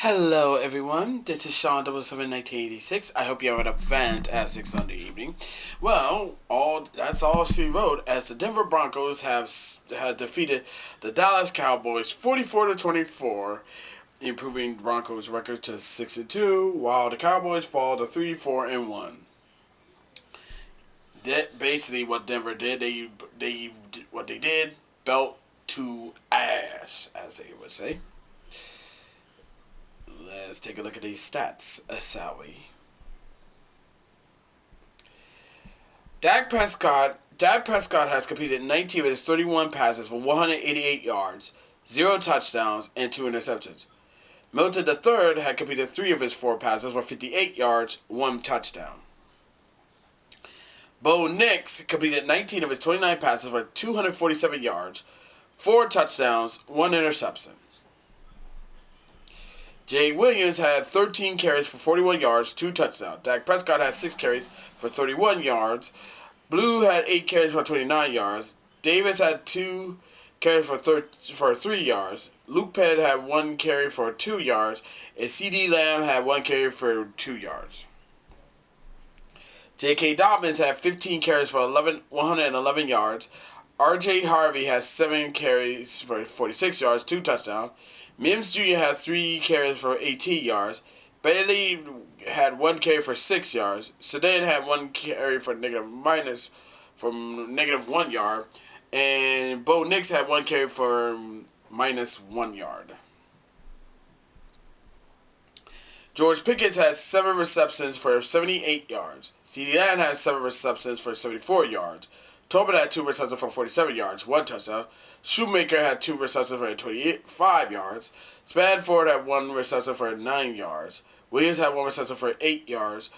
Hello everyone, this is Sean 71986. I hope you're having a fantastic Sunday evening. Well, that's all she wrote as the Denver Broncos had defeated the Dallas Cowboys 44-24, improving Broncos' record to 6-2, while the Cowboys fall to 3-4-1. Basically what Denver did, they did belt to ass, as they would say. Let's take a look at these stats, Sally. Dak Prescott has completed 19 of his 31 passes for 188 yards, 0 touchdowns, and 2 interceptions. Milton III had completed 3 of his 4 passes for 58 yards, 1 touchdown. Bo Nix completed 19 of his 29 passes for 247 yards, 4 touchdowns, 1 interception. Jay Williams had 13 carries for 41 yards, 2 touchdowns. Dak Prescott had 6 carries for 31 yards. Blue had 8 carries for 29 yards. Davis had 2 carries for 3 yards. Luke Penn had 1 carry for 2 yards. And C.D. Lamb had 1 carry for 2 yards. J.K. Dobbins had 15 carries for 111 yards. R.J. Harvey has 7 carries for 46 yards, 2 touchdowns. Mims Jr. had 3 carries for 18 yards. Bailey had 1 carry for 6 yards. Sedan had 1 carry for negative 1 yard. And Bo Nix had 1 carry for minus 1 yard. George Pickens has 7 receptions for 78 yards. CeeDee Lamb has 7 receptions for 74 yards. Tobin had 2 receptions for 47 yards, 1 touchdown. Shoemaker had 2 receptions for 25 yards. Spanford had 1 reception for 9 yards. Williams had 1 reception for 8 yards.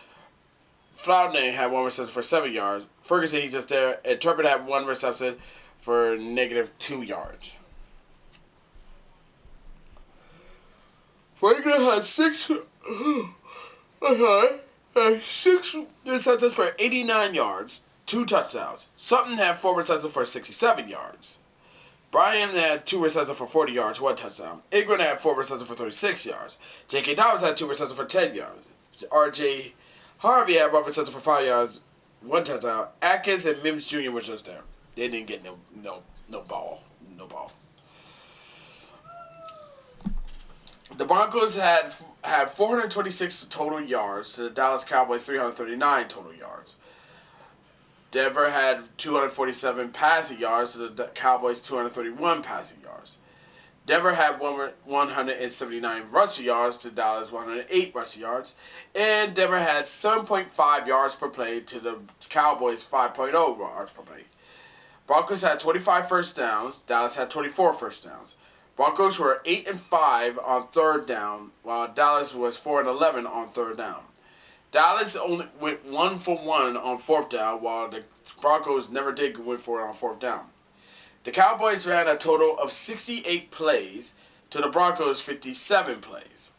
Floudney had 1 reception for 7 yards. Ferguson, he's just there. And Turpin had 1 reception for negative 2 yards. Franklin had 6 receptions for 89 yards, 2 touchdowns. Sutton had 4 receptions for 67 yards. Bryan had 2 receptions for 40 yards, 1 touchdown. Ingram had 4 receptions for 36 yards. J.K. Dobbins had 2 receptions for 10 yards. R.J. Harvey had 1 reception for 5 yards, 1 touchdown. Atkins and Mims Jr. were just there. They didn't get no ball. The Broncos had 426 total yards to the Dallas Cowboys 339 total yards. Denver had 247 passing yards to the Cowboys 231 passing yards. Denver had 179 rushing yards to Dallas 108 rushing yards. And Denver had 7.5 yards per play to the Cowboys 5.0 yards per play. Broncos had 25 first downs. Dallas had 24 first downs. Broncos were 8-5 on third down, while Dallas was 4-11 on third down. Dallas only went 1 for 1 on fourth down, while the Broncos never did win for it on fourth down. The Cowboys ran a total of 68 plays to the Broncos' 57 plays.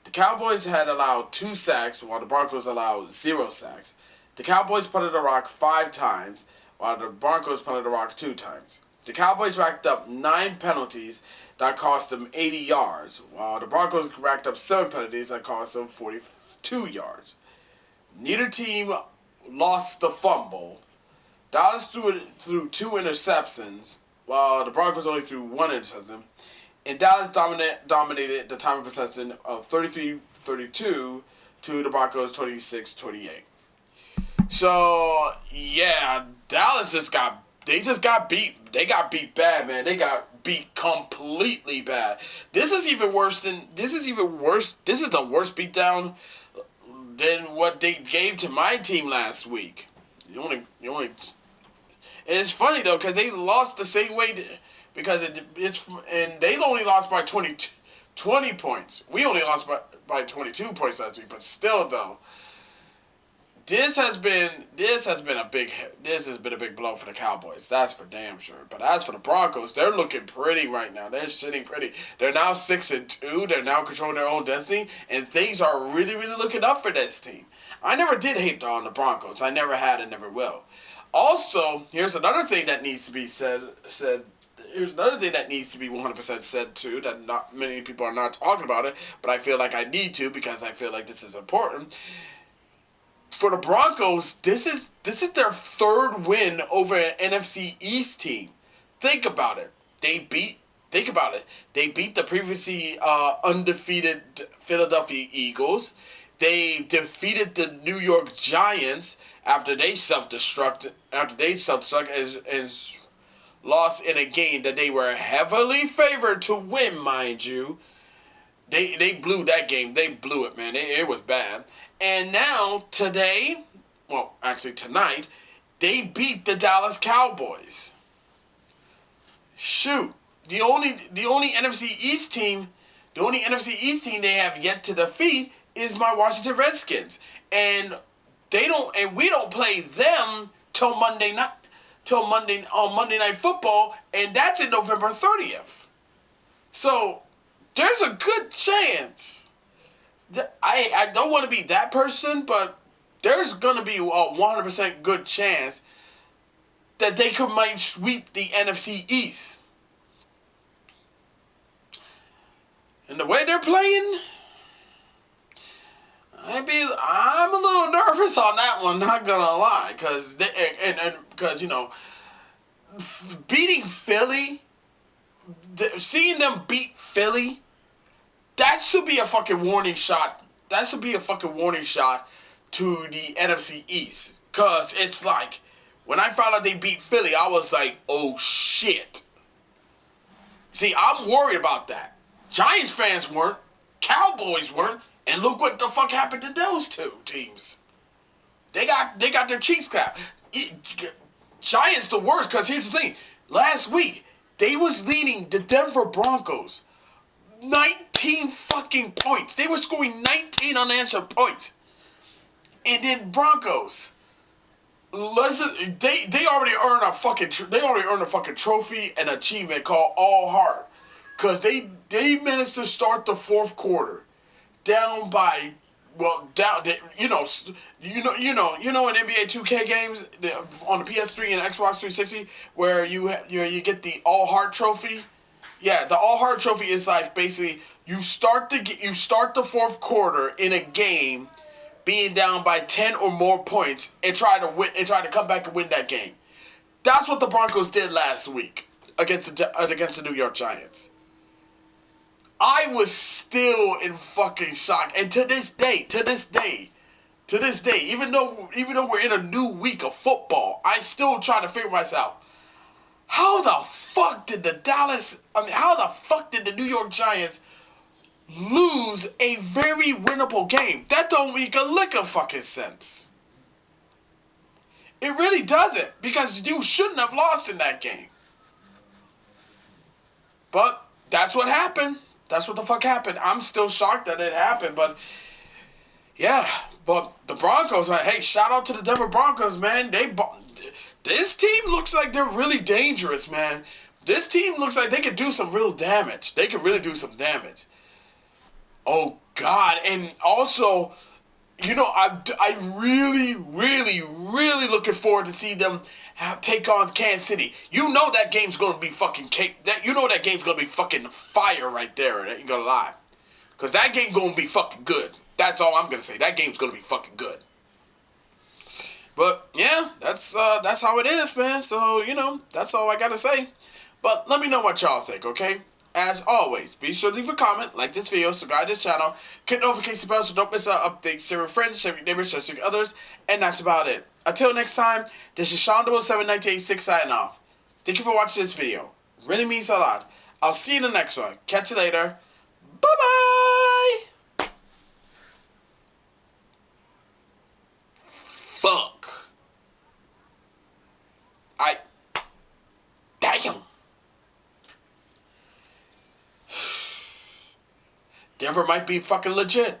The Cowboys had allowed 2 sacks, while the Broncos allowed 0 sacks. The Cowboys punted the rock 5 times, while the Broncos punted the rock 2 times. The Cowboys racked up 9 penalties that cost them 80 yards, while the Broncos racked up 7 penalties that cost them 42 yards. Neither team lost the fumble. Dallas threw 2 interceptions, while the Broncos only threw 1 interception. And Dallas dominated the time of possession of 33-32 to the Broncos 26-28. So, yeah, Dallas just got beat. They got beat bad, man. They got beat completely bad. This is even worse. This is the worst beatdown than what they gave to my team last week. And it's funny though, because they lost the same way because and they only lost by 20 points. We only lost by 22 points last week, but still though, This has been a big blow for the Cowboys. That's for damn sure. But as for the Broncos, they're looking pretty right now. They're sitting pretty. They're now 6-2. They're now controlling their own destiny, and things are really, really looking up for this team. I never did hate on the Broncos. I never had and never will. Also, here's another thing that needs to be said here's another thing that needs to be 100% said too, that not many people are not talking about it, but I feel like I need to because I feel like this is important. For the Broncos, this is their third win over an NFC East team. Think about it. Think about it. They beat the previously undefeated Philadelphia Eagles. They defeated the New York Giants after they self-destruct as lost in a game that they were heavily favored to win, mind you. They blew that game. They blew it, man. It was bad. And now, today, well, actually tonight, they beat the Dallas Cowboys. Shoot. The only NFC East team they have yet to defeat is my Washington Redskins. And we don't play them till Monday night. On Monday Night Football, and that's in November 30th. So there's a good chance. I don't want to be that person, but there's gonna be a 100% good chance that they might sweep the NFC East. And the way they're playing, I'm a little nervous on that one. Not gonna lie, because you know, beating Philly, seeing them beat Philly, that should be a fucking warning shot. That should be a fucking warning shot to the NFC East. Cause it's like, when I found out they beat Philly, I was like, oh shit. See, I'm worried about that. Giants fans weren't, Cowboys weren't, and look what the fuck happened to those two teams. They got their cheeks clapped. Giants the worst, because here's the thing. Last week, they was leading the Denver Broncos 19 fucking points. They were scoring 19 unanswered points. And then Broncos, they already earned a fucking trophy and achievement called All Heart, because they managed to start the fourth quarter down by, in NBA 2K games on the PS3 and Xbox 360 where you get the All Heart trophy. Yeah, the All Heart trophy is like basically you start the fourth quarter in a game being down by 10 or more points and try to come back and win that game. That's what the Broncos did last week against the New York Giants. I was still in fucking shock, and to this day, even though we're in a new week of football, I still trying to figure myself, how the fuck did the New York Giants lose a very winnable game? That don't make a lick of fucking sense. It really doesn't, because you shouldn't have lost in that game. But that's what happened. That's what the fuck happened. I'm still shocked that it happened, but yeah. But the Broncos, hey, shout out to the Denver Broncos, man. This team looks like they're really dangerous, man. This team looks like they could do some real damage. They could really do some damage. Oh God, and also, I'm really, really, really looking forward to see them take on Kansas City. You know that game's gonna be fucking that game's gonna be fucking fire right there. I ain't gonna lie, cause that game gonna be fucking good. That's all I'm gonna say. That game's gonna be fucking good. But yeah, that's how it is, man. So that's all I gotta say. But let me know what y'all think, okay? As always, be sure to leave a comment, like this video, subscribe to this channel, click the notification bell so don't miss out updates, share with friends, share with your neighbors, share with others, and that's about it. Until next time, this is Sean71986 signing off. Thank you for watching this video. Really means a lot. I'll see you in the next one. Catch you later. Bye-bye! Fuck. Damn. Denver might be fucking legit.